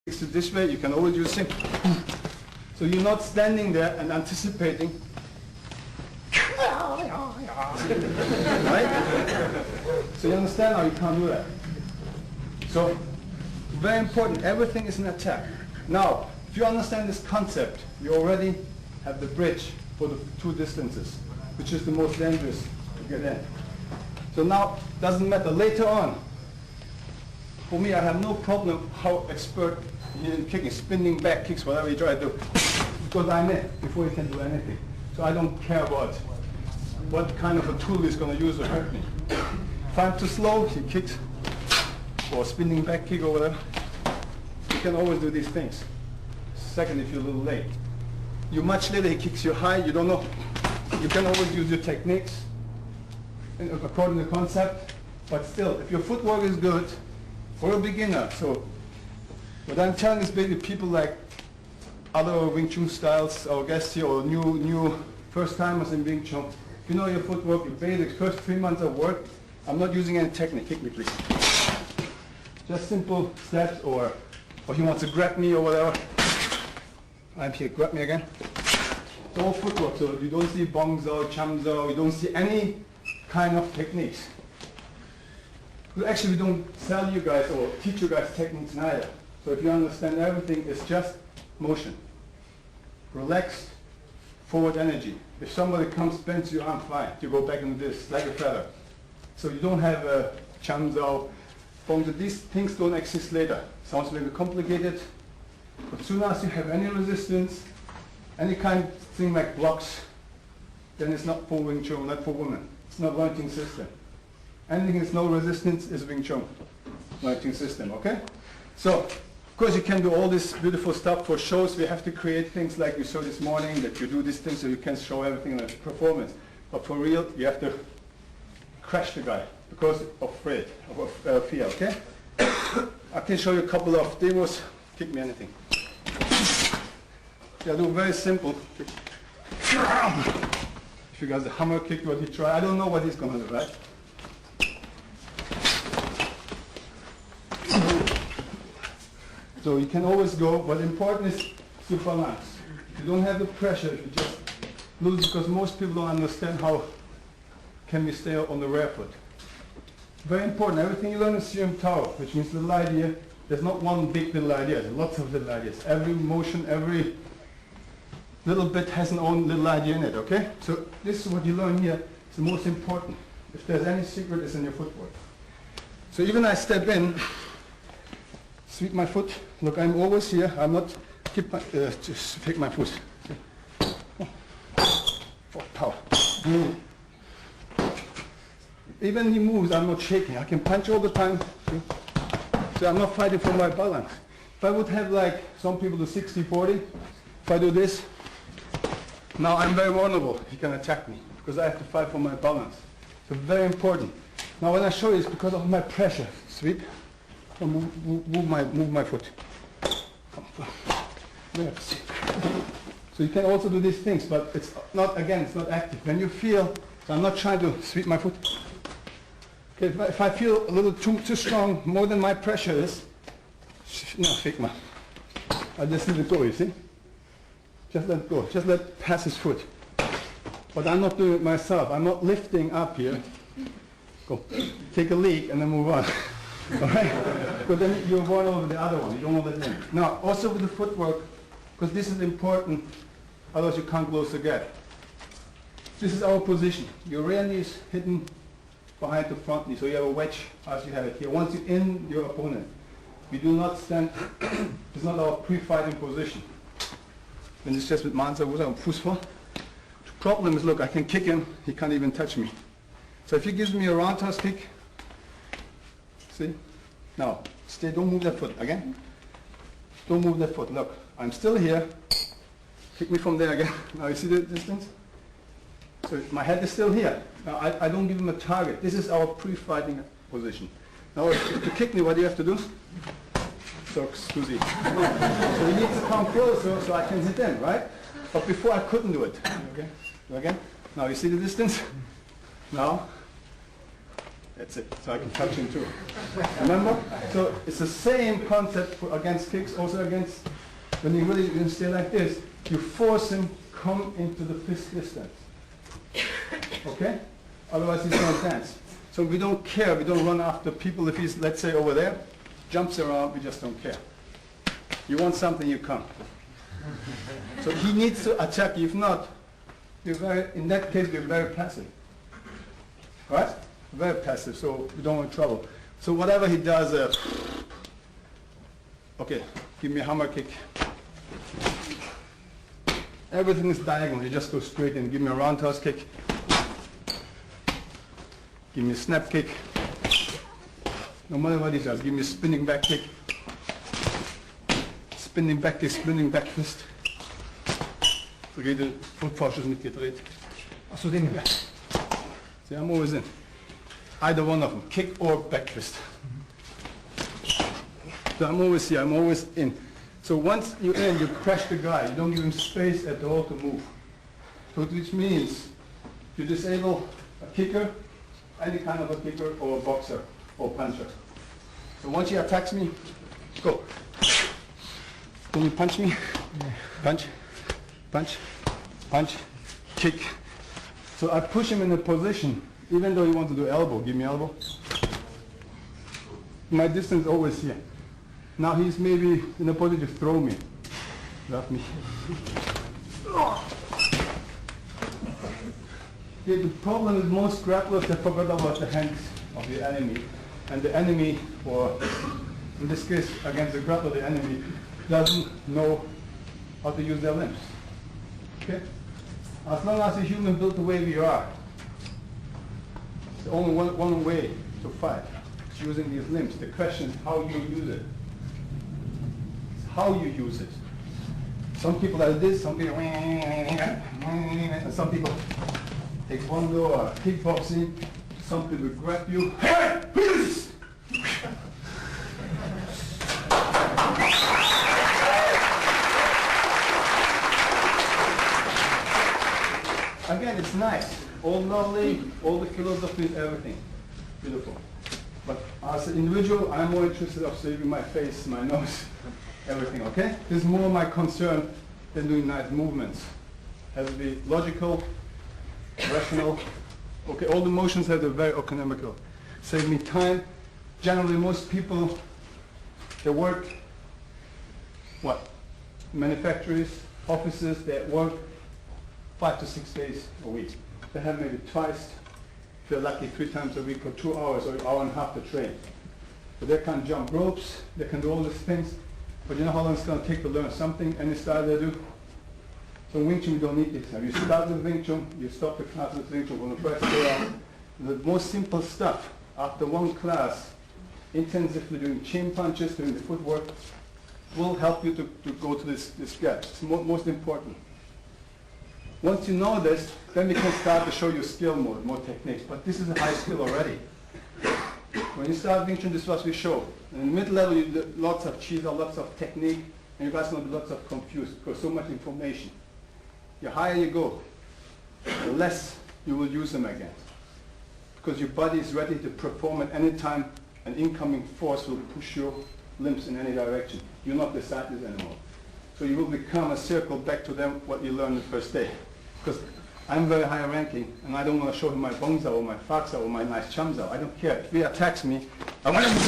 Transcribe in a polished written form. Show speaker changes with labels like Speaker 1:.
Speaker 1: kicks it this way, you can always use it. So you're not standing there and anticipating. Right? So you understand how you can't do that. So very important, everything is an attack. Now, if you understand this concept, you already have the bridge for the two distances, which is the most dangerous to get in. So now, doesn't matter, later on, for me, I have no problem how expert in kicking, spinning back kicks, whatever you try to do, because I'm in before you can do anything. So I don't care about what kind of a tool he's going to use to hurt me. If I'm too slow, he kicks, or spinning back kick or whatever. You can always do these things. Second, if you're a little late. You're much later, he kicks you high, you don't know. You can always use your techniques according to the concept, but still, if your footwork is good, for a beginner, so what I'm telling is basically people like other Wing Chun styles, our guests here, or new first-timers in Wing Chun, if you know your footwork, your basics, first 3 months of work, I'm not using any technique. Kick me, please. Just simple steps, or he wants to grab me or whatever. I'm here, grab me again. It's all footwork, so you don't see bong zao, cham zao, you don't see any kind of techniques. Well, actually, we don't tell you guys or teach you guys techniques neither. So if you understand everything, it's just motion. Relaxed, forward energy. If somebody comes, bends your arm, fine. You go back into this, like a feather. So you don't have a cham zao, bong zao. These things don't exist later. Sounds a little complicated. But as soon as you have any resistance, any kind of thing like blocks, then it's not for Wing Chun, not for women. It's not launching system. Anything is no resistance is Wing Chun launching system, okay? So, of course you can do all this beautiful stuff for shows. We have to create things like you saw this morning, that you do these things so you can show everything in a performance. But for real, you have to crash the guy because of fear, okay? I can show you a couple of demos. Kick me anything. Yeah, do very simple. If you guys the hammer kick, what he try, I don't know what he's gonna do, right? So you can always go, but important is to balance. You don't have the pressure, you just lose, because most people don't understand how can we stay on the rear foot. Very important, everything you learn in CM Tower, which means little idea, there's not one big little idea, there's lots of little ideas. Every motion, every little bit has an own little idea in it, okay? So this is what you learn here, it's the most important. If there's any secret, it's in your footwork. So even I step in, sweep my foot, look, I'm always here, I'm not, just pick my foot. Oh, power. Even he moves, I'm not shaking, I can punch all the time. So I'm not fighting for my balance. If I would have like some people do 60-40, if I do this, now I'm very vulnerable. He can attack me because I have to fight for my balance. So very important. Now when I show you, it's because of my pressure. Sweep, move my foot. So you can also do these things, but it's not, again, it's not active. When you feel, so I'm not trying to sweep my foot. Okay, if I feel a little too strong, more than my pressure is, no, Figma. I just let it go, you see? Just let go, just let pass his foot. But I'm not doing it myself. I'm not lifting up here. Go, take a leak and then move on. All right? But then you run over the other one. You don't want to let it in. Now, also with the footwork, because this is important, otherwise you can't close the gap. This is our position. Your rear knee is hidden behind the front knee, so you have a wedge as you have it here. Once you're in your opponent, we do not stand, it's not our pre-fighting position. Wenn ich das mit Mansa am Fuß vor. The problem is, look, I can kick him, he can't even touch me. So if he gives me a roundhouse kick, see? Now, stay, don't move that foot, again. Don't move that foot, look, I'm still here. Kick me from there again. Now you see the distance? So my head is still here. Now I don't give him a target. This is our pre-fighting position. Now to kick me, what do you have to do? So, scusi. So he needs to come closer so I can hit him, right? But before I couldn't do it. Okay? Do again? Now you see the distance? Now That's it. So I can touch him too. Remember? So it's the same concept for against kicks, also against, when you really can stay like this, you force him come into the fist distance. Okay? Otherwise he's going to dance. So we don't care, we don't run after people. If he's, let's say, over there, jumps around, we just don't care. You want something, you come. So he needs to attack you. If not, you're very, in that case, we're very passive. Right? Very passive, so we don't want trouble. So whatever he does, okay, give me a hammer kick. Everything is diagonal. You just go straight in. Give me a roundhouse kick. Give me a snap kick. No matter what he does, give me a spinning back kick. Spinning back kick, spinning back fist. So geht der Fußvorschuss mitgedreht. Achso, den hier. See, I'm always in. Either one of them, kick or back fist. So I'm always here, I'm always in. So once you're in, you crash the guy. You don't give him space at all to move. So which means you disable a kicker, any kind of a kicker, or a boxer, or puncher. So once he attacks me, go. Can you punch me? Punch, punch, punch, kick. So I push him in a position, even though you want to do elbow. Give me elbow. My distance is always here. Now he's maybe in a position to throw me. Love me. The problem with most grapplers, they forgot about the hands of the enemy. And the enemy, or in this case against the grappler, the enemy doesn't know how to use their limbs. Okay? As long as a human built the way we are, there's only one way to fight. It's using these limbs. The question is how you use it. It's how you use it. Some people like this, some people, and some people taekwondo or kickboxing. Some people grab you. Again, it's nice. All knowledge, all the philosophy, everything. Beautiful. But as an individual, I'm more interested in saving my face, my nose, everything, okay? This is more my concern than doing nice movements. Has to be logical, rational. Okay, all the motions have to be very economical. Save me time. Generally, most people, they work, what? Manufacturers, offices, they work 5 to 6 days a week. They have maybe twice, if they're lucky, 3 times a week, or 2 hours or an hour and a half to train. So they can jump ropes, they can do all these things, but you know how long it's going to take to learn something, any style they do? So in Wing Chun, you don't need this. You start with Wing Chun, you stop the class with Wing Chun. On the first day, the most simple stuff, after one class, intensively doing chin punches, doing the footwork, will help you to go to this gap. It's most important. Once you know this, then we can start to show you skill more techniques. But this is a high skill already. When you start Wing Chun, this is what we show. In mid-level, you do lots of chi, lots of technique, and you guys will be lots of confused because so much information. The higher you go, the less you will use them again. Because your body is ready to perform at any time. An incoming force will push your limbs in any direction. You're not decide this anymore. So you will become a circle back to them what you learned the first day. Because I'm very high ranking, and I don't want to show him my bongzao or my faxao or my nice chamzao. I don't care. If he attacks me, I want him to